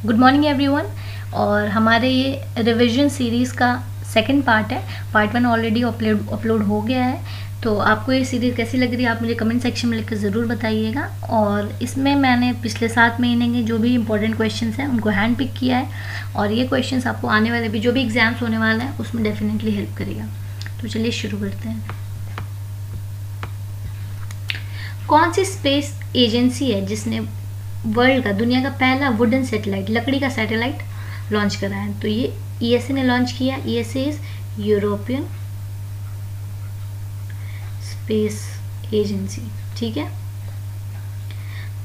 Good morning everyone. और हमारे ये रिवीजन सीरीज़ का सेकंड पार्ट है। पार्ट 1 ऑलरेडी अपलोड हो गया है। तो आपको ये सीरीज़ कैसी लग रही है आप मुझे कमेंट सेक्शन में लिखकर ज़रूर बताइएगा। और इसमें मैंने पिछले 7 महीने के जो भी इंपॉर्टेंट क्वेश्चंस हैं उनको हैंड पिक किया है, और ये क्वेश्चंस आपको आने वाले भी जो भी एग्जाम्स होने वाला है उसमें डेफिनेटली हेल्प करेगा। तो चलिए शुरू करते हैं। कौन सी स्पेस एजेंसी है जिसने वर्ल्ड का, दुनिया का पहला वुडन सैटेलाइट, लकड़ी का सैटेलाइट लॉन्च करा है? तो ये ईएसए ने लॉन्च किया। ESA is European Space agency, ठीक है।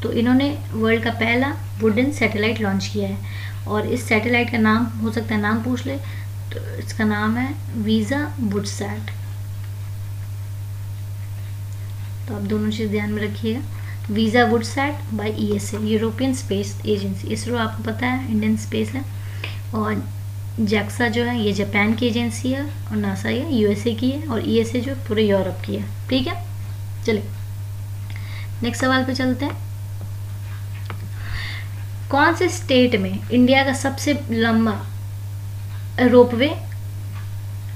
तो इन्होंने वर्ल्ड का पहला वुडन सैटेलाइट लॉन्च किया है, और इस सैटेलाइट का नाम हो सकता है नाम पूछ ले, तो इसका नाम है वीजा वुडसैट। तो आप दोनों चीज़ ध्यान में रखिएगा। वीजा वुडसैट by ESA, European Space Agency. ISRO आपको पता है इंडियन स्पेस है, और जैक्सा जो है ये जापान की एजेंसी है, और नासा ये यूएसए की है, और ईएसए जो पूरे यूरोप की है, ठीक है। चलिए नेक्स्ट सवाल पे चलते हैं। कौन से स्टेट में इंडिया का सबसे लंबा रोपवे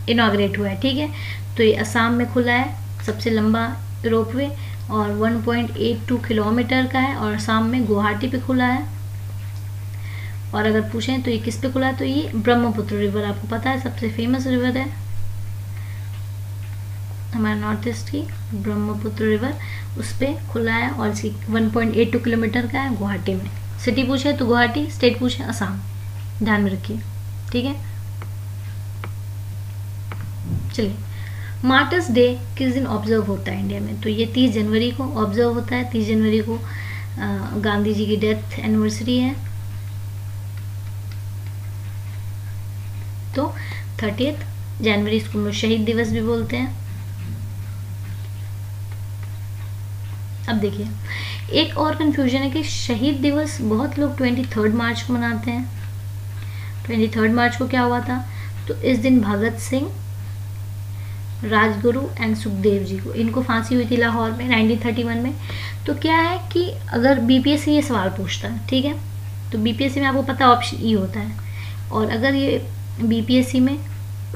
इनॉग्रेट हुआ है? ठीक है, तो ये असम में खुला है सबसे लंबा रोपवे, और 1.82 किलोमीटर का है, और असम में गुवाहाटी पे खुला है। और अगर पूछें तो ये किस पे खुला है, तो ये ब्रह्मपुत्र रिवर, आपको पता है सबसे फेमस रिवर है हमारे नॉर्थ ईस्ट की, ब्रह्मपुत्र रिवर, उस पर खुला है, और 1.82 किलोमीटर का है गुवाहाटी में। सिटी पूछे तो गुवाहाटी, स्टेट पूछे असम, ध्यान में रखिए, ठीक है। चलिए, मार्टर्स डे किस दिन ऑब्जर्व होता है इंडिया में? तो ये 30 जनवरी को ऑब्जर्व होता है। 30 जनवरी को गांधी जी की डेथ एनिवर्सरी है, तो 30 जनवरी इसको हम लोग शहीद दिवस भी बोलते हैं। अब देखिए, एक और कंफ्यूजन है कि शहीद दिवस बहुत लोग 23 मार्च को मनाते हैं। 23 मार्च को क्या हुआ था? तो इस दिन भगत सिंह, राजगुरु एंड सुखदेव जी को, इनको फांसी हुई थी लाहौर में 1931 में। तो क्या है कि अगर बीपीएससी ये सवाल पूछता है, ठीक है, तो बीपीएससी में आपको पता ऑप्शन ई होता है, और अगर ये बीपीएससी में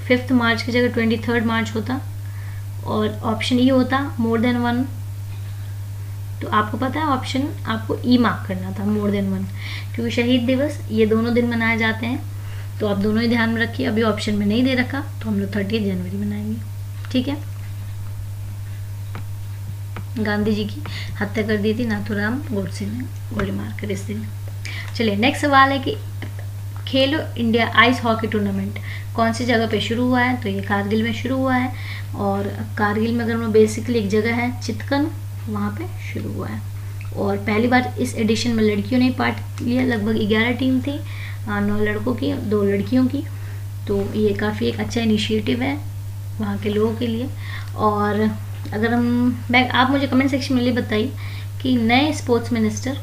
5 मार्च की जगह 23 मार्च होता और ऑप्शन ई होता मोर देन 1, तो आपको पता है ऑप्शन आपको ई मार्क करना था, मोर देन 1, क्योंकि शहीद दिवस ये दोनों दिन मनाए जाते हैं। तो आप दोनों ही ध्यान में रखिए। अभी ऑप्शन में नहीं दे रखा तो हम लोग 30 जनवरी मनाएंगे, ठीक है। गांधी जी की हत्या कर दी थी नाथूराम गोडसे ने गोली मारकर इस दिन। चलिए नेक्स्ट सवाल है कि खेलो इंडिया आइस हॉकी टूर्नामेंट कौन सी जगह पे शुरू हुआ है? तो ये कारगिल में शुरू हुआ है, और कारगिल में अगर हम बेसिकली एक जगह है चितकन, वहाँ पे शुरू हुआ है। और पहली बार इस एडिशन में लड़कियों ने पार्ट लिया। लगभग 11 टीम थी, 9 लड़कों की 2 लड़कियों की। तो ये काफ़ी एक अच्छा इनिशिएटिव है वहाँ के लोगों के लिए। और अगर आप मुझे कमेंट सेक्शन में ये बताइए कि नए स्पोर्ट्स मिनिस्टर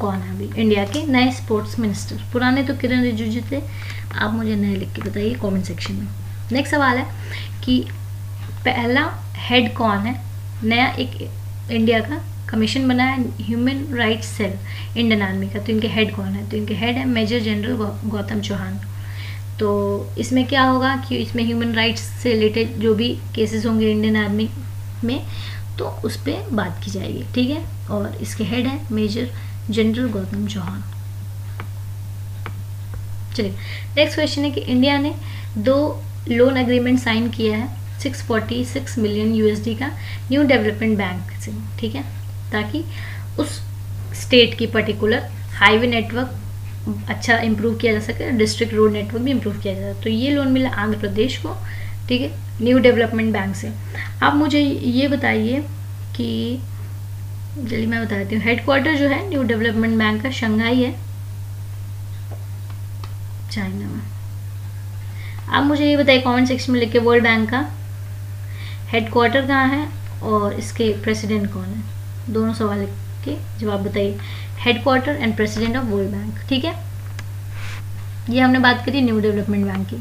कौन है अभी इंडिया के नए स्पोर्ट्स मिनिस्टर? पुराने तो किरण रिजिजू थे, आप मुझे नए लिख के बताइए कमेंट सेक्शन में। नेक्स्ट सवाल है कि पहला हेड कौन है? नया एक इंडिया का कमीशन बना है human rights cell Indian army का, तो इनके हेड कौन है? तो इनके हेड है मेजर जनरल गौतम चौहान। तो इसमें क्या होगा कि इसमें ह्यूमन राइट्स से रिलेटेड जो भी केसेस होंगे इंडियन आर्मी में, तो उस पर बात की जाएगी, ठीक है। और इसके हेड है मेजर जनरल गौतम चौहान। चलिए नेक्स्ट क्वेश्चन है कि इंडिया ने 2 लोन एग्रीमेंट साइन किया है 646 मिलियन यूएसडी का न्यू डेवलपमेंट बैंक से, ठीक है, ताकि उस स्टेट की पर्टिकुलर हाईवे नेटवर्क अच्छा इम्प्रूव किया जा सके, डिस्ट्रिक्ट रोड नेटवर्क भी इम्प्रूव किया जा सके। तो ये लोन मिला आंध्र प्रदेश को, ठीक है, न्यू डेवलपमेंट बैंक से। आप मुझे ये बताइए कि, चलिए मैं बताती हूँ, हेडक्वार्टर जो है न्यू डेवलपमेंट बैंक का शंघाई है, चाइना में। आप मुझे ये बताइए कमेंट सेक्शन में लिख के वर्ल्ड बैंक का हेडक्वार्टर कहाँ है और इसके प्रेसिडेंट कौन है? दोनों सवाल के जवाब बताइए, headquarter and president of world bank, ठीक है। ये हमने बात करी न्यू डेवलपमेंट बैंक की।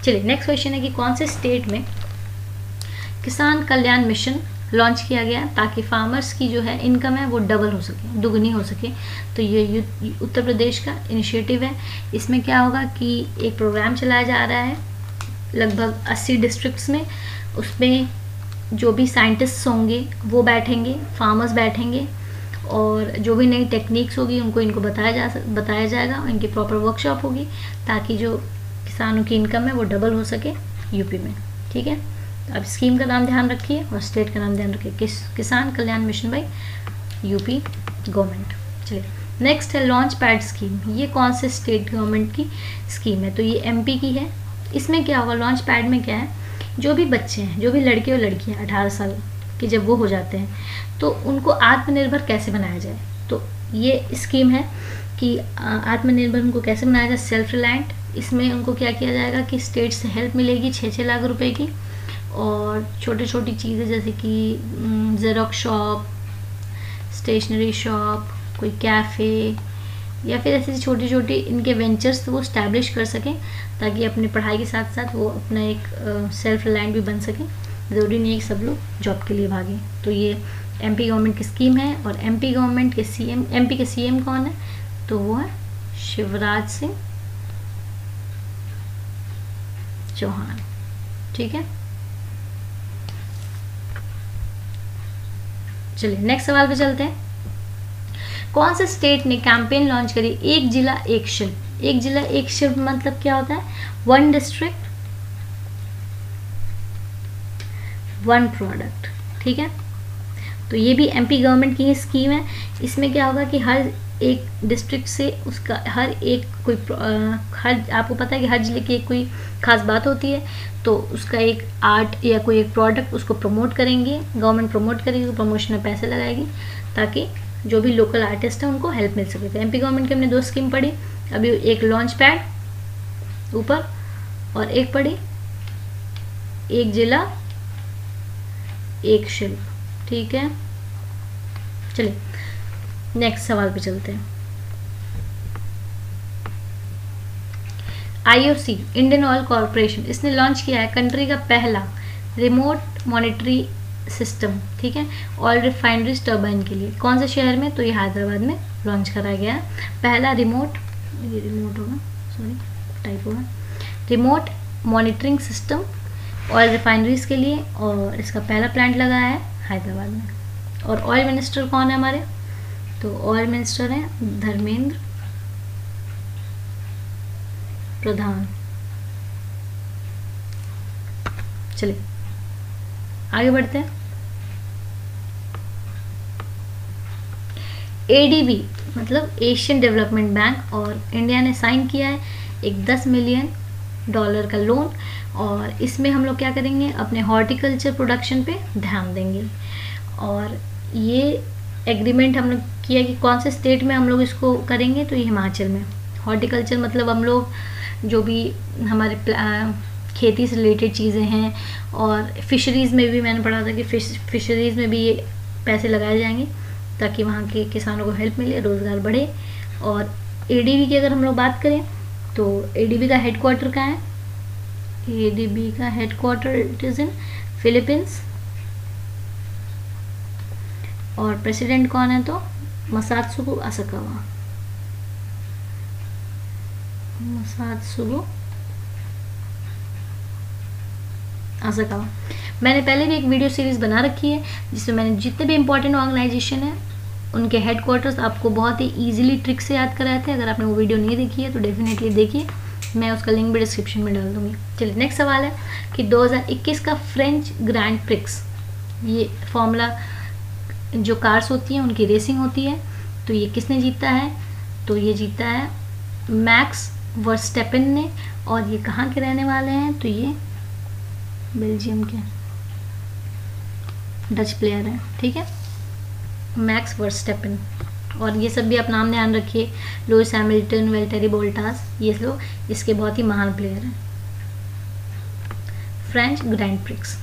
चलिए नेक्स्ट क्वेश्चन है कि कौन से स्टेट में किसान कल्याण मिशन लॉन्च किया गया ताकि फार्मर्स की जो है इनकम है वो डबल हो सके, दुगनी हो सके। तो ये उत्तर प्रदेश का इनिशिएटिव है। इसमें क्या होगा कि एक प्रोग्राम चलाया जा रहा है लगभग 80 डिस्ट्रिक्ट्स में। उसमें जो भी साइंटिस्ट्स होंगे वो बैठेंगे, फार्मर्स बैठेंगे, और जो भी नई टेक्निक्स होगी उनको इनको बताया जाएगा। इनकी प्रॉपर वर्कशॉप होगी ताकि जो किसानों की इनकम है वो डबल हो सके यूपी में। ठीक है, अब स्कीम का नाम ध्यान रखिए और स्टेट का नाम ध्यान रखिए, किसान कल्याण मिशन बाई यूपी गवर्नमेंट। चलिए नेक्स्ट है लॉन्च पैड स्कीम। ये कौन से स्टेट गवर्नमेंट की स्कीम है? तो ये एमपी की है। इसमें क्या होगा, लॉन्च पैड में क्या है, जो भी बच्चे हैं, जो भी लड़के और लड़कियां 18 साल के जब वो हो जाते हैं तो उनको आत्मनिर्भर कैसे बनाया जाए। तो ये स्कीम है कि आत्मनिर्भर उनको कैसे बनाया जाए, सेल्फ रिलायंट। इसमें उनको क्या किया जाएगा कि स्टेट से हेल्प मिलेगी 6-6 लाख रुपए की, और छोटी छोटी चीज़ें जैसे कि ज़ेरॉक्स शॉप, स्टेशनरी शॉप, कोई कैफ़े, या फिर ऐसी छोटी छोटी इनके वेंचर्स वो स्टैब्लिश कर सकें ताकि अपनी पढ़ाई के साथ साथ वो अपना एक सेल्फ रिलायंट भी बन सकें। ज़रूरी नहीं है कि सब लोग जॉब के लिए भागें। तो ये एमपी गवर्नमेंट की स्कीम है। और एमपी गवर्नमेंट के सीएम, एमपी के सीएम कौन है? तो वो है शिवराज सिंह चौहान। ठीक है, चलिए नेक्स्ट सवाल पे चलते हैं। कौन से स्टेट ने कैंपेन लॉन्च करी, एक जिला एक शिल्प? एक जिला एक शिल्प मतलब क्या होता है? One district one product. ठीक है, तो ये भी एमपी गवर्नमेंट की ही स्कीम है। इसमें क्या होगा कि हर एक डिस्ट्रिक्ट से उसका हर एक कोई हर, आपको पता है कि हर जिले की एक कोई खास बात होती है, तो उसका एक आर्ट या कोई एक प्रोडक्ट उसको प्रमोट करेंगे, गवर्नमेंट प्रमोट करेगी, प्रमोशन में पैसे लगाएगी ताकि जो भी लोकल आर्टिस्ट है उनको हेल्प मिल सके। तो एमपी गवर्नमेंट की हमने 2 स्कीम पढ़ी अभी, एक लॉन्च पैड ऊपर और एक पढ़ी एक जिला एक शिल्प। ठीक है, चलिए नेक्स्ट सवाल पे चलते हैं। आईओसी, इंडियन ऑयल कॉरपोरेशन, इसने लॉन्च किया है कंट्री का पहला रिमोट मॉनिटरी सिस्टम। ठीक है, ऑयल रिफाइनरीज टर्बाइन के लिए। कौन से शहर में? तो ये हैदराबाद में लॉन्च करा गया है पहला रिमोट, ये रिमोट होगा, सॉरी टाइप होगा, remote monitoring system oil refineries के लिए, और इसका पहला प्लांट लगा है हैदराबाद में। और ऑयल मिनिस्टर कौन है हमारे? तो ऑयल मिनिस्टर हैं धर्मेंद्र प्रधान। चलिए आगे बढ़ते हैं। एडीबी मतलब एशियन डेवलपमेंट बैंक, और इंडिया ने साइन किया है एक $10 मिलियन का लोन, और इसमें हम लोग क्या करेंगे, अपने हॉर्टिकल्चर प्रोडक्शन पे ध्यान देंगे। और ये एग्रीमेंट हम लोग किया कि कौन से स्टेट में हम लोग इसको करेंगे, तो ये हिमाचल में। हॉर्टिकल्चर मतलब हम लोग जो भी हमारे खेती से रिलेटेड चीज़ें हैं, और फिशरीज़ में भी मैंने पढ़ा था कि फिशरीज़ में भी ये पैसे लगाए जाएंगे ताकि वहाँ के किसानों को हेल्प मिले, रोज़गार बढ़े। और एडीबी की अगर हम लोग बात करें तो एडीबी का हेडक्वार्टर कहाँ है? एडीबी का headquarter it is in Philippines, और प्रेसिडेंट कौन है? तो मसात्सुगो असाकावा। मसात्सुगो असाकावा। मैंने पहले भी एक वीडियो सीरीज़ बना रखी है जिसमें मैंने जितने भी इम्पोर्टेंट ऑर्गेनाइजेशन है उनके हेडक्वार्टर्स आपको बहुत ही इजीली ट्रिक से याद कराए थे। अगर आपने वो वीडियो नहीं देखी है तो डेफिनेटली देखिए, मैं उसका लिंक भी डिस्क्रिप्शन में डाल दूँगी। चलिए नेक्स्ट सवाल है कि 2021 का फ्रेंच ग्रैंड प्रिक्स, ये फॉर्मूला जो कार्स होती हैं उनकी रेसिंग होती है, तो ये किसने जीता है? तो ये जीता है मैक्स वर्स्टेपेन ने, और ये कहाँ के रहने वाले हैं? तो ये बेल्जियम के डच प्लेयर हैं। ठीक है, मैक्स वर्स्टेपेन। और ये सब भी आप नाम ध्यान रखिए, लुइस हैमिल्टन, वेल्टेरी बोल्टास, ये लोग इसके बहुत ही महान प्लेयर हैं। French grand prix.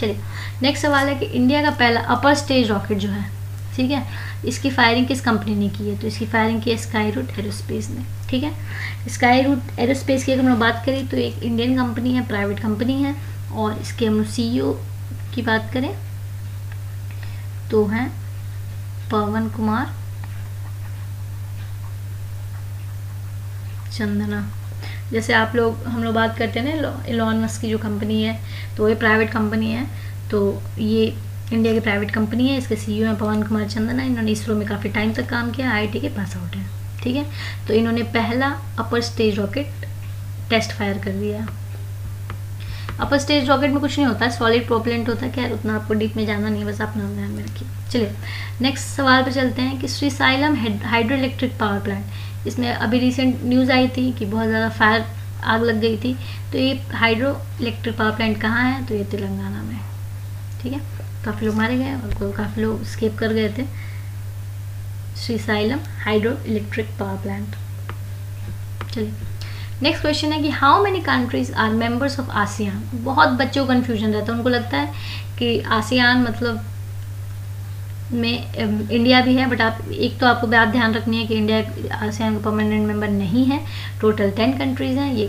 चलिए नेक्स्ट सवाल है कि इंडिया का पहला अपर स्टेज रॉकेट जो है, ठीक है, इसकी फायरिंग किस कंपनी ने की है? तो इसकी फायरिंग की है स्काई रूट एरोस्पेस ने। ठीक है, स्काई रूट एरोस्पेस की अगर हम लोग बात करें तो एक इंडियन कंपनी है, प्राइवेट कंपनी है, और इसके हम लोग CEO की बात करें तो हैं पवन कुमार चंदना। जैसे हम लोग बात करते हैं ना इलॉन मस्क की जो कंपनी है, तो ये प्राइवेट कंपनी है, तो ये इंडिया की प्राइवेट कंपनी है। इसके सीईओ हैं पवन कुमार चंदना। इन्होंने इसरो में काफ़ी टाइम तक काम किया, आईआईटी के पास आउट है, ठीक है। तो इन्होंने पहला upper stage rocket test fire कर दिया। अपर स्टेज रॉकेट में कुछ नहीं होता है, सॉलिड प्रोपेलेंट होता है, खैर उतना आपको डीप में जाना नहीं है, बस अपना ध्यान में रखिए। चलिए नेक्स्ट सवाल पे चलते हैं कि Srisailam hydro electric power plant, इसमें अभी रिसेंट न्यूज़ आई थी कि बहुत ज़्यादा फायर आग लग गई थी। तो ये हाइड्रो इलेक्ट्रिक पावर प्लांट कहाँ है, तो ये तेलंगाना में, ठीक है। काफ़ी लोग मारे गए और काफ़ी लोग स्केप कर गए थे। Srisailam hydro electric power plant. चलिए नेक्स्ट क्वेश्चन है कि how many countries are members of ASEAN. बहुत बच्चों को कन्फ्यूजन रहता है, उनको लगता है कि आसियान मतलब में इंडिया भी है, बट आपको बात ध्यान रखनी है कि इंडिया आसियान का परमानेंट मेंबर नहीं है। टोटल 10 कंट्रीज हैं। ये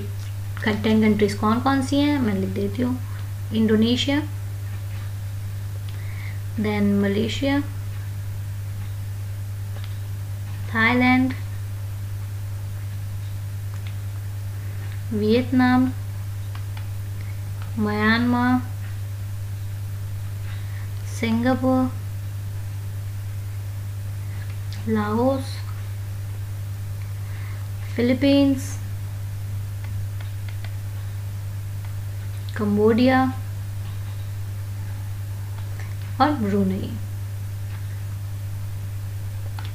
10 कंट्रीज कौन कौन सी हैं मैं लिख देती हूँ। Indonesia, then Malaysia, Thailand, Vietnam, Myanmar, Singapore, Laos, Philippines, Cambodia और ब्रूनेई,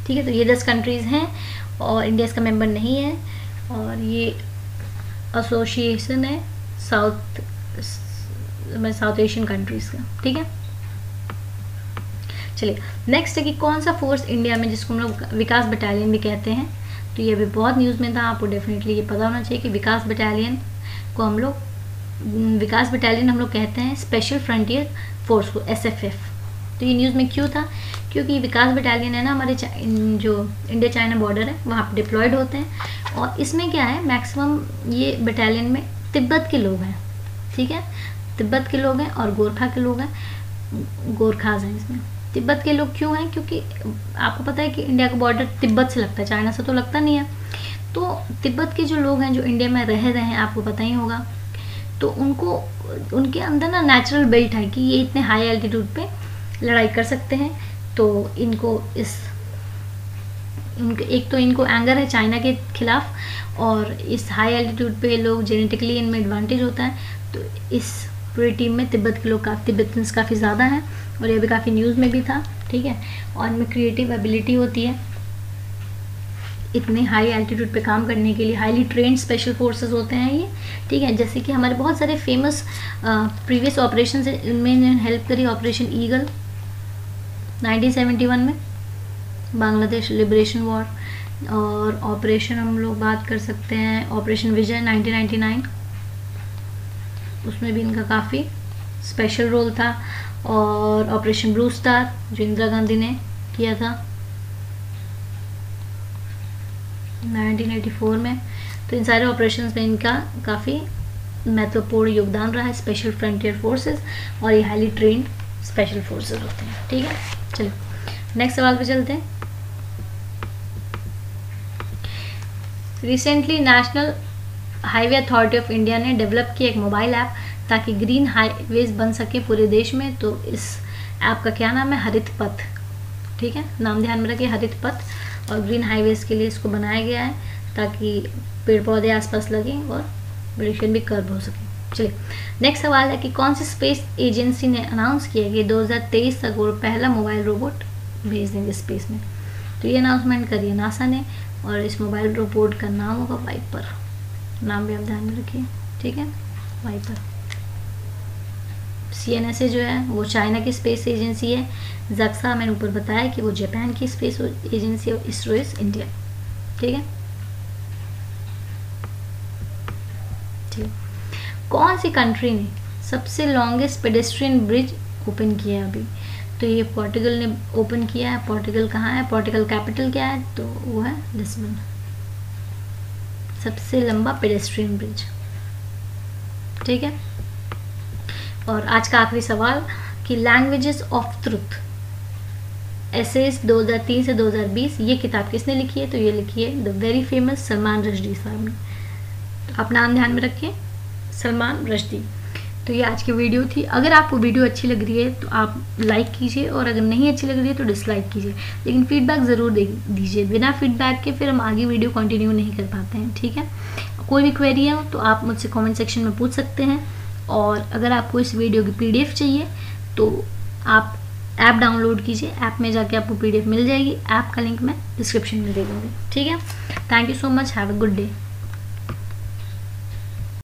ठीक है। तो ये 10 कंट्रीज हैं और इंडिया इसका मेंबर नहीं है, और ये एसोसिएशन है साउथ एशियन कंट्रीज का, ठीक है। चलिए नेक्स्ट है कि कौन सा फोर्स इंडिया में, जिसको हम लोग विकास बटालियन भी कहते हैं, तो ये अभी बहुत न्यूज़ में था, आपको डेफिनेटली ये पता होना चाहिए कि विकास बटालियन हम लोग कहते हैं स्पेशल फ्रंटियर फोर्स को, SFF। तो ये न्यूज़ में क्यों था, क्योंकि विकास बटालियन है ना हमारे जो इंडिया चाइना बॉर्डर है वहाँ पर डिप्लॉयड होते हैं, और इसमें क्या है मैक्सिमम ये बटालियन में तिब्बत के लोग हैं, ठीक है। तिब्बत के लोग हैं और गोरखा के लोग हैं, गोरखाज हैं इसमें। तिब्बत के लोग क्यों हैं, क्योंकि आपको पता है कि इंडिया का बॉर्डर तिब्बत से लगता है, चाइना से तो लगता नहीं है। तो तिब्बत के जो लोग हैं जो इंडिया में रह रहे हैं, आपको पता ही होगा, तो उनके अंदर ना नेचुरल बिल्ट है कि ये इतने हाई एल्टीट्यूड पे लड़ाई कर सकते हैं। तो इनको एंगर है चाइना के खिलाफ, और इस हाई एल्टीट्यूड पे लोग जेनेटिकली इनमें एडवांटेज होता है। तो इस पूरी टीम में तिब्बतन्स काफ़ी ज़्यादा हैं, और ये भी काफ़ी न्यूज़ में भी था, ठीक है। और इनमें क्रिएटिव एबिलिटी होती है इतने हाई एल्टीट्यूड पे काम करने के लिए, हाईली ट्रेंड स्पेशल फोर्सेस होते हैं ये, ठीक है। जैसे कि हमारे बहुत सारे फेमस प्रीवियस ऑपरेशन है, इनमें हेल्प करी ऑपरेशन ईगल 1971 में, बांग्लादेश लिबरेशन वॉर, और ऑपरेशन हम लोग बात कर सकते हैं ऑपरेशन विजय 1999, उसमें भी इनका काफ़ी स्पेशल रोल था। और ऑपरेशन ब्लू स्टार जो इंदिरा गांधी ने किया था 1984 में। तो इन सारे ऑपरेशंस में इनका काफ़ी महत्वपूर्ण योगदान रहा है, स्पेशल फ्रंटियर फोर्सेस, और ये हाईली ट्रेंड स्पेशल फोर्सेस होते हैं, ठीक है। चलिए नेक्स्ट सवाल पे चलते हैं। Recently national highway authority of India ने डेवलप किया एक मोबाइल ऐप ताकि ग्रीन हाईवेज बन सके पूरे देश में। तो इस ऐप का क्या नाम है, हरित पथ, ठीक है। नाम ध्यान में रखिए, हरित पथ, और ग्रीन हाईवेज के लिए इसको बनाया गया है ताकि पेड़ पौधे आसपास लगें और पोल्यूशन भी कर्ब हो सके। चलिए नेक्स्ट सवाल है कि कौन सी स्पेस एजेंसी ने अनाउंस किया कि 2023 तक वो पहला मोबाइल रोबोट भेज देंगे स्पेस में। तो ये अनाउंसमेंट करी है नासा ने, और इस मोबाइल रोबोट का नाम होगा वाइपर। नाम भी आप ध्यान में रखिए, ठीक है, वाइपर। CNSA जो है वो चाइना की स्पेस एजेंसी है, जक्सा मैंने ऊपर बताया कि वो जापान की स्पेस एजेंसी है, इसरो इज इंडिया, ठीक है। ठीक, कौन सी कंट्री ने सबसे लॉन्गेस्ट पेडेस्ट्रियन ब्रिज ओपन किया अभी, तो ये पोर्टुगल ने ओपन किया है। पोर्टुगल कहाँ है, पोर्टुगल कैपिटल क्या है, तो वो है लिस्बन। सबसे लंबा पेडेस्ट्रियन ब्रिज, ठीक है। और आज का आखिरी सवाल कि लैंग्वेजेस ऑफ ट्रुथ एसेस 2003 से 2020, ये किताब किसने लिखी है? तो ये लिखी है the very famous Salman Rushdie साहब ने। तो आप नाम ध्यान में रखिए, सलमान रश्दी। तो ये आज की वीडियो थी। अगर आपको वीडियो अच्छी लग रही है तो आप लाइक कीजिए, और अगर नहीं अच्छी लग रही है तो डिसलाइक कीजिए, लेकिन फीडबैक ज़रूर दीजिए। बिना फीडबैक के फिर हम आगे वीडियो कंटिन्यू नहीं कर पाते हैं, ठीक है। कोई भी क्वेरी है तो आप मुझसे कमेंट सेक्शन में पूछ सकते हैं। और अगर आपको इस वीडियो की PDF चाहिए तो आप ऐप डाउनलोड कीजिए, ऐप में जाके आपको PDF मिल जाएगी। ऐप का लिंक मैं डिस्क्रिप्शन में दे दूँगी, ठीक है। Thank you so much, have a good day.